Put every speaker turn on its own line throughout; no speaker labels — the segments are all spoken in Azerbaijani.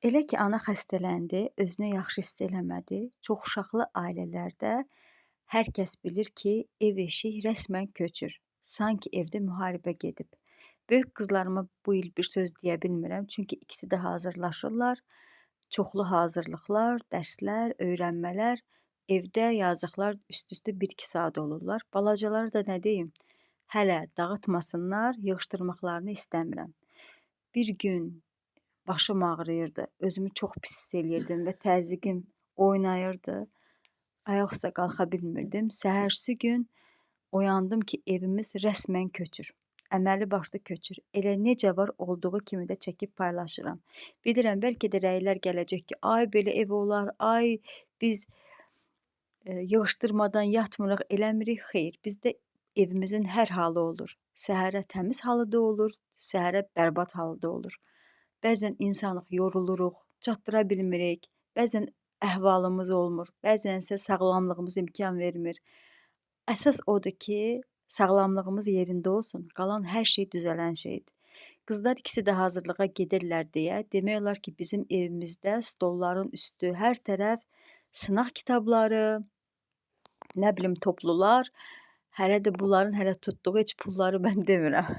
Elə ki, ana xəstələndi, özünü yaxşı hiss eləmədi. Çoxuşaqlı ailələrdə hər kəs bilir ki, ev-eşik rəsmən köçür. Sanki evdə müharibə gedib. Böyük qızlarıma bu il bir söz deyə bilmirəm, çünki ikisi də hazırlaşırlar. Çoxlu hazırlıqlar, dərslər, öyrənmələr. Evdə yazıqlar üst-üstə 1-2 saat olurlar. Balacaları da nə deyim, hələ dağıtmasınlar, yığışdırmaqlarını istəmirəm. Bir gün başım ağrıyırdı, özümü çox pis hiss eləyirdim və təzyiqim oynayırdı. Ayaq üstə qalxa bilmirdim. Səhərsi gün oyandım ki, evimiz rəsmən köçür. Əməli başlı köçür. Elə necə var olduğu kimi də çəkib paylaşıram. Bilirəm, bəlkə də rəylər gələcək ki, ay belə ev olar, ay biz yığışdırmadan yatmırıq, eləmirik. Xeyr, bizdə evimizin hər halı olur. Səhərə təmiz halı da olur, səhərə bərbad halı da olur. Bəzən insanıq, yoruluruq, çatdıra bilmirik, bəzən əhvalımız olmur, bəzən isə sağlamlığımız imkan vermir. Əsas odur ki, sağlamlığımız yerində olsun, qalan hər şey düzələn şeydir. Qızlar ikisi də hazırlığa gedirlər deyə, demək olar ki, bizim evimizdə stolların üstü, hər tərəf sınaq kitabları, nə bilim toplular, hələ də bunların hələ tutduğu heç pulları mən demirəm.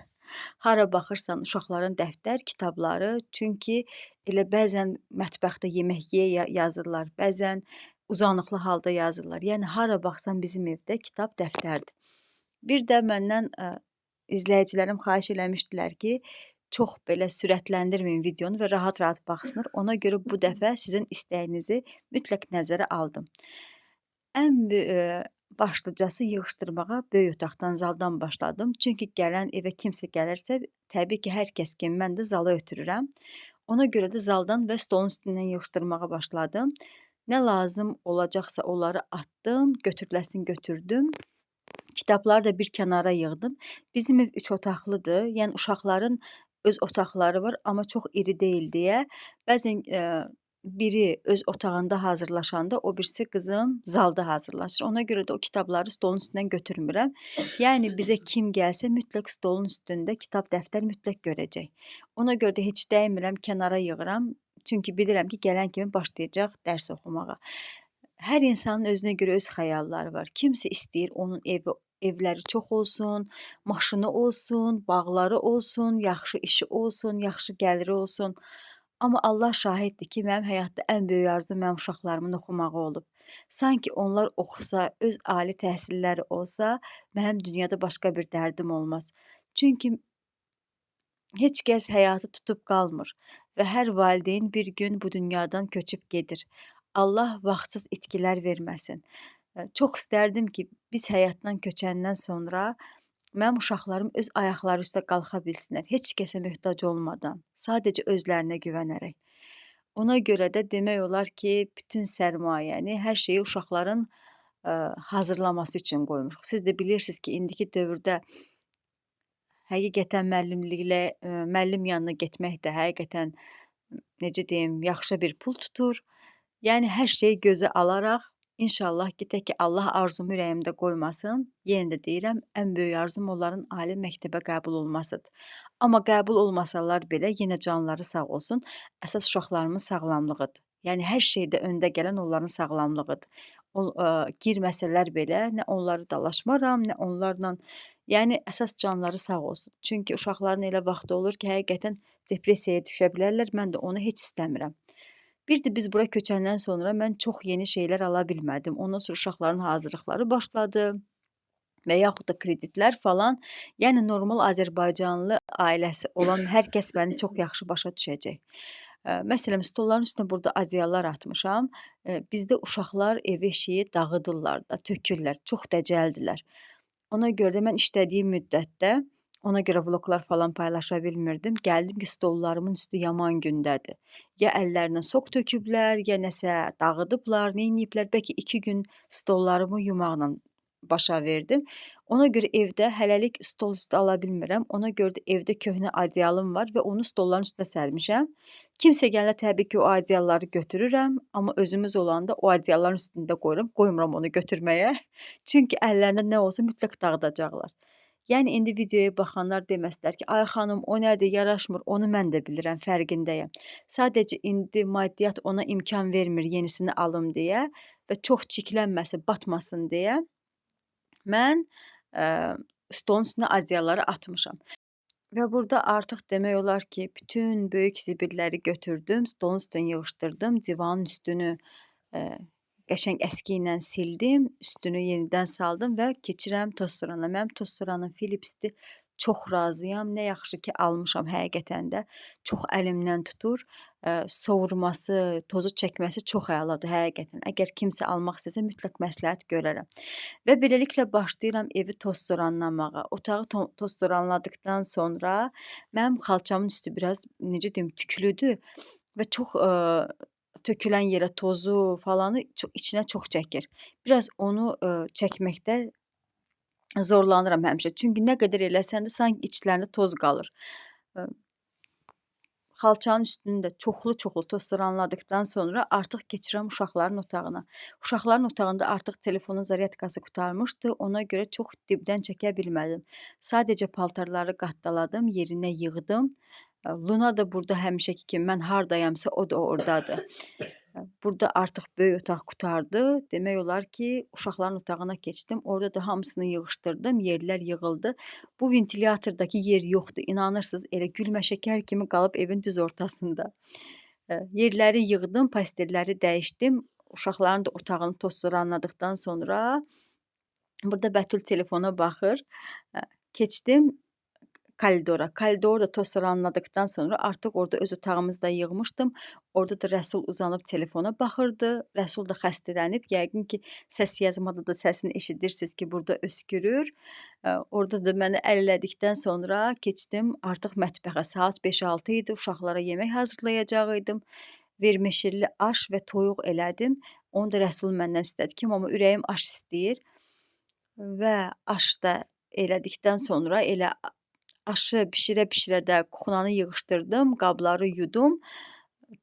Hara baxırsan uşaqların dəftər, kitabları, çünki elə bəzən mətbəxdə yemək yeyə yazırlar, bəzən uzanıqlı halda yazırlar. Yəni hara baxsan bizim evdə kitab, dəftərdir. Bir də məndən izləyicilərim xahiş eləmişdilər ki, çox belə sürətləndirməyin videonu və rahat-rahat baxsınlar. Ona görə bu dəfə sizin istəyinizi mütləq nəzərə aldım. Ən başlıcası yığışdırmağa böyük otaqdan, zaldan başladım. Çünki gələn evə kimsə gəlirsə, təbii ki, hər kəs kimi mən də zala ötürürəm. Ona görə də zaldan və stolun üstündən yığışdırmağa başladım. Nə lazım olacaqsa onları atdım, götürüləsin götürdüm. Kitabları da bir kənara yığdım. Bizim ev 3 otaqlıdır. Yəni uşaqların öz otaqları var, amma çox iri deyil deyə. Bəzən biri öz otağında hazırlaşanda, o birisi qızım zalda hazırlaşır. Ona görə də o kitabları stolun üstündən götürmürəm. Yəni bizə kim gəlsə mütləq stolun üstündə kitab, dəftər mütləq görəcək. Ona görə də heç dəymirəm, kənara yığıram. Çünki bilirəm ki, gələn kimi başlayacaq dərs oxumağa. Hər insanın özünə görə öz xəyalları var. Kimsə istəyir onun evləri çox olsun, maşını olsun, bağları olsun, yaxşı işi olsun, yaxşı gəliri olsun. Amma Allah şahiddir ki, mənim həyatda ən böyük arzum mənim uşaqlarımın oxumağı olub. Sanki onlar oxusa, öz ali təhsilləri olsa, mənim dünyada başqa bir dərdim olmaz. Çünki heç kəs həyatı tutub qalmır və hər valideyn bir gün bu dünyadan köçüb gedir. Allah vaxtsız itkilər verməsin. Çox istərdim ki, biz həyatdan köçəndən sonra mənim uşaqlarım öz ayaqları üstə qalxa bilsinlər, heç kəsə möhtac olmadan, sadəcə özlərinə güvənərək. Ona görə də demək olar ki, bütün sərmayəni, hər şeyi uşaqların hazırlaması üçün qoymuşuq. Siz də bilirsiniz ki, indiki dövrdə həqiqətən müəllim yanına getmək də həqiqətən, necə deyim, yaxşı bir pul tutur. Yəni hər şeyi gözə alaraq, İnşallah ki, tək ki Allah arzumu ürəyimdə qoymasın. Yenə də deyirəm, ən böyük arzum onların ali məktəbə qəbul olmasıdır. Amma qəbul olmasalar belə yenə canları sağ olsun. Əsas uşaqlarımın sağlamlığıdır. Yəni hər şeydə öndə gələn onların sağlamlığıdır. Girməsələr belə nə onları dalaşmaram, nə onlarla, yəni əsas canları sağ olsun. Çünki uşaqların elə vaxtı olur ki, həqiqətən depressiyaya düşə bilərlər. Mən də onu heç istəmirəm. Bir də biz bura köçəndən sonra mən çox yeni şeylər ala bilmədim. Ondan sonra uşaqların hazırlıqları başladı və yaxud da kreditlər falan. Yəni normal Azərbaycanlı ailəsi olan hər kəs məni çox yaxşı başa düşəcək. Məsələn, stolların üstünə burada adyallar atmışam. Bizdə uşaqlar ev-eşiyi dağıdırlar da, tökürlər, çox dəcəldilər. Ona görə də mən işlədiyim müddətdə, ona görə vloqlar falan paylaşa bilmirdim. Gəldim ki, stollarımın üstü yaman gündədir. Ya əllərinə sok töküblər, ya nəsə dağıdıblar, neyniyiblər. Bəlkə 2 gün stollarımı yumaqla başa verdim. Ona görə evdə hələlik stol üstü ala bilmirəm. Ona görə də evdə köhnə adyalım var və onu stolların üstünə sərmişəm. Kimsə gələ təbii ki, o adyalları götürürəm, amma özümüz olanda o adyalların üstündə qoyuram, qoymuram onu götürməyə. Çünki əllərində nə olsa mütləq dağıdacaqlar. Yəni indi videoya baxanlar deməslər ki, ay xanım o nədir, yaraşmır, onu mən də bilirəm, fərqindəyəm. Sadəcə indi maddiyyat ona imkan vermir yenisini alım deyə və çox çiklənməsin, batmasın deyə mən stolun üstünə adyalları atmışam. Və burada artıq demək olar ki, bütün böyük zibilləri götürdüm, stolun üstünü yığışdırdım, divanın üstünü qəşəng əski ilə sildim, üstünü yenidən saldım və keçirəm tozsorana. Mənim tozsoranım Philipsdir, çox razıyam. Nə yaxşı ki, almışam həqiqətən də. Çox əlimdən tutur. Sovurması, tozu çəkməsi çox əladır həqiqətən. Əgər kimsə almaq istəsə mütləq məsləhət görərəm. Və beləliklə başlayıram evi tozsoranlamağa. Otağı tozsoranladıqdan sonra mənim xalçamın üstü biraz necə deyim, tüklüdür və çox tökülən yerə tozu falanı içinə çox çəkir. Biraz onu çəkməkdə zorlanıram həmişə. Çünki nə qədər eləsən də sanki içlərində toz qalır. Xalçanın üstünü də çoxlu tozsoranladıqdan sonra artıq keçirəm uşaqların otağına. Uşaqların otağında artıq telefonun zaryadkası qurtarmışdı. Ona görə çox dibdən çəkə bilmədim. Sadəcə paltarları qatdaladım, yerinə yığdım. Luna da burada həmişəki kimi mən hardayamsa o da ordadır. Burada artıq böyük otaq qurtardı. Demək olar ki, uşaqların otağına keçdim. Orada da hamısını yığışdırdım, yerlər yığıldı. Bu ventilyatordakı yer yoxdur. İnanırsınız, elə gülmə şəkər kimi qalıb evin düz ortasında. Yerləri yığdım, pastelləri dəyişdim. Uşaqların da otağını tozsoranladıqdan sonra burada Bətül telefona baxır. Keçdim koridora. Koridoru da tozsoranladıqdan sonra artıq orada öz otağımızda yığmışdım. Orada da Rəsul uzanıb telefona baxırdı. Rəsul da xəstələnib. Yəqin ki, səs yazmada da səsini eşidirsiniz ki, burada öskürür. Orada da məni əl elədikdən sonra keçdim artıq mətbəxə. Saat 5-6 idi. Uşaqlara yemək hazırlayacaq idim. Vermişirli aş və toyuq elədim. Onu da Rəsul məndən istədi ki, amma ürəyim aş istəyir. Və aş da elədikdən sonra elə aşı bişirə-bişirə də kuxunanı yığışdırdım, qabları yudum.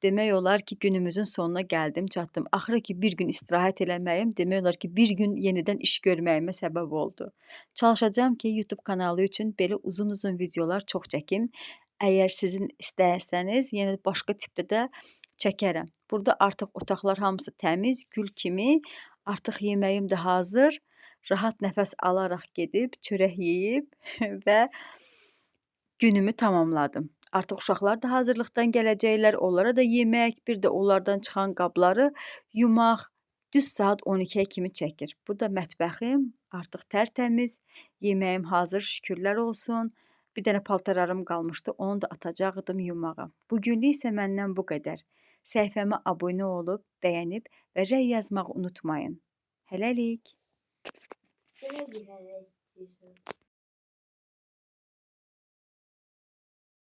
Demək olar ki, günümüzün sonuna gəldim, çatdım. Axırı ki, bir gün istirahət eləməyim, demək olar ki, bir gün yenidən iş görməyimə səbəb oldu. Çalışacağım ki, YouTube kanalı üçün belə uzun-uzun videolar çox çəkim. Əgər sizin istərsəniz, yenə başqa tipdə də çəkərəm. Burada artıq otaqlar hamısı təmiz, gül kimi. Artıq yeməyim də hazır. Rahat nəfəs alaraq gedib, çörək yeyib və günümü tamamladım. Artıq uşaqlar da hazırlıqdan gələcəklər, onlara da yemək, bir də onlardan çıxan qabları yumaq düz saat 12-yə kimi çəkir. Bu da mətbəxim, artıq tərtəmiz, yeməyim hazır, şükürlər olsun. Bir dənə paltarlarım qalmışdı, onu da atacaqdım yumağa. Bugünlük isə məndən bu qədər. Səhifəmə abunə olub, bəyənib və rəy yazmağı unutmayın. Hələlik.